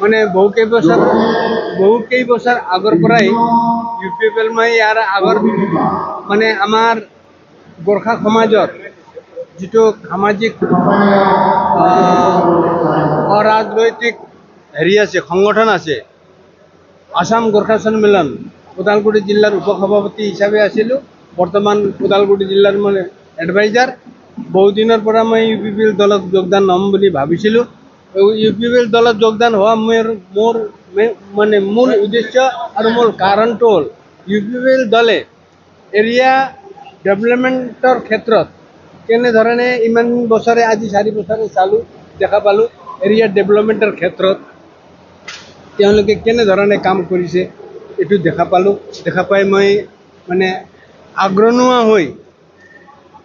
মানে বহু কেইবছৰ আগৰ পৰাই UPPL মই ইয়াৰ আগৰ মানে আমাৰ গোৰ্খা সমাজৰ যিটো সামাজিক অৰাজনৈতিক হেৰি আছে সংগঠন আছে আসাম গোৰ্খা সন্মিলন ওদালগুৰি জিলাৰ উপসভাপতি হিচাপে আছিলোঁ বৰ্তমান ওদালগুৰি জিলাৰ মানে এডভাইজাৰ বহুদিনৰ পৰা মই UPPL দলত যোগদান হ'ম বুলি ভাবিছিলোঁ UPPL দলত যোগদান হোৱা মোৰ মানে মূল উদ্দেশ্য আৰু মূল কাৰণটো হ'ল UPPL দলে এৰিয়া ডেভেলপমেণ্টৰ ক্ষেত্ৰত কেনেধৰণে ইমান বছৰে আজি 4 বছৰে চালোঁ দেখা পালোঁ এৰিয়া ডেভেলপমেণ্টৰ ক্ষেত্ৰত তেওঁলোকে কেনেধৰণে কাম কৰিছে এইটো দেখা পাই মই মানে আগ্ৰহ হৈ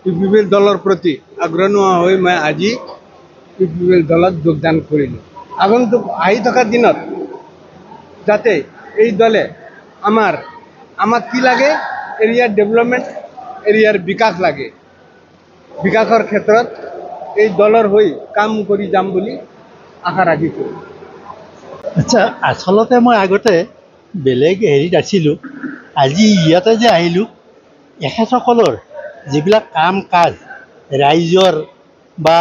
UPPL দলৰ প্ৰতি আগ্ৰহ হৈ মই আজি UPPL দলত যোগদান কৰিলোঁ আগন্তুক আহি থকা দিনত যাতে এই দলে আমাক কি লাগে এৰিয়া ডেভেলপমেণ্ট এৰিয়াৰ বিকাশ লাগে বিকাশৰ ক্ষেত্ৰত এই দলৰ হৈ কাম কৰি যাম বুলি আশা ৰাখিছোঁ আচ্ছা আসলতে মই আগতে বেলেগ হেৰিত আছিলোঁ আজি ইয়াতে যে আহিলোঁ এখেতসকলৰ যিবিলাক কাম কাজ ৰাইজৰ বা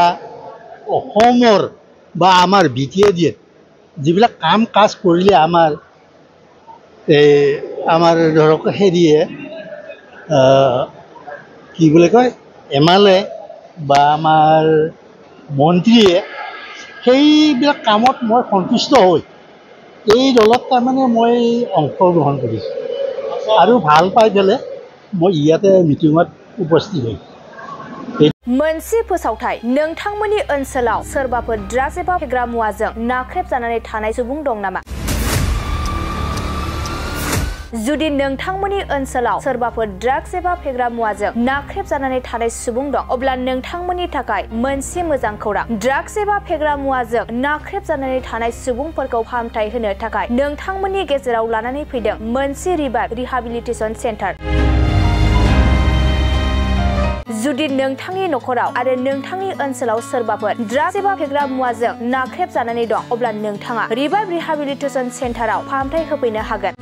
অসমৰ বা আমাৰ BTADত যিবিলাক কাম কাজ কৰিলে আমাৰ ধৰক হেৰিয়ে কি বুলি কয় MLA বা আমাৰ মন্ত্ৰীয়ে সেইবিলাক কামত মই সন্তুষ্ট হৈ এই দলত তাৰমানে মই অংশগ্ৰহণ কৰিছোঁ আৰু ভাল পাই পেলাই মই ইয়াতে মিটিঙত উপস্থিত হৈ मोनसे फोसावथाय नोंथांमोननि ओनसोलाव सोरबाफोर ड्राग्स एबा फेग्रा मुवाजों नाख्रेबजानानै थानाय सुबुं दं नामा जुदि नोंथांमोननि ओनसोलाव सोरबाफोर ड्राग्स एबा फेग्रा मुवाजों नाख्रेबजानानै थानाय सुबुं दं अब्ला नोंथांमोननि थाखाय मोनसे मोजां खौरां ड्राग्स एबा फेग्रा मुवाजों नाख्रेबजानानै थानाय सुबुंफोरखौ फाहामथाय होनो थाखाय नोंथांमोननि गेजेराव लानानै फैदों मोनसे रिहाबिलिटेसन सेन्टार जुदि नोंथांनि नखराव आरो नोंथांनि ओनसोलाव सोरबाफोर ड्राग्स एबा फेग्रा मुवाजों नाख्रेबजानानै दं अब्ला नोंथाङा रिहाबिलिटेसन सेन्टाराव फाहामथाय होफैनो हागोन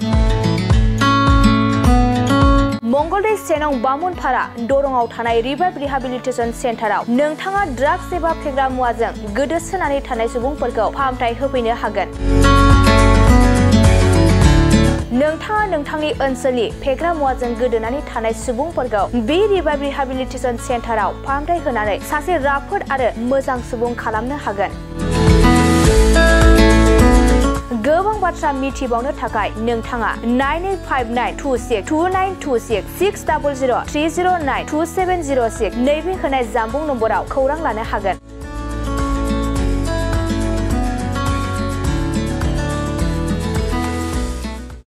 मंगलदै सेनं बामुनपारा दरंआव थानाय रिहाबिलिटेसन सेन्टाराव नोंथाङा ड्राग्स एबा फेग्रा मुवाजों गोदोसोनानै थानाय सुबुंफोरखौ फाहामथाय होफैनो हागोन नोंथाङा नोंथांनि ओनसोलनि फेग्रा मुवाजों गोदोनानै थानाय सुबुंफोरखौ बे रिहाबिलिटेसन सेन्टाराव फाहामथाय होनानै सासे राफोद आरो मोजां सुबुं खालामनो हागोन गोबां बाथ्रा मिथिबावनो थाखाय नोंथाङा 9859262926 60030927006 नैबे होनाय जानबुं नम्बराव खौरां लानो हागोन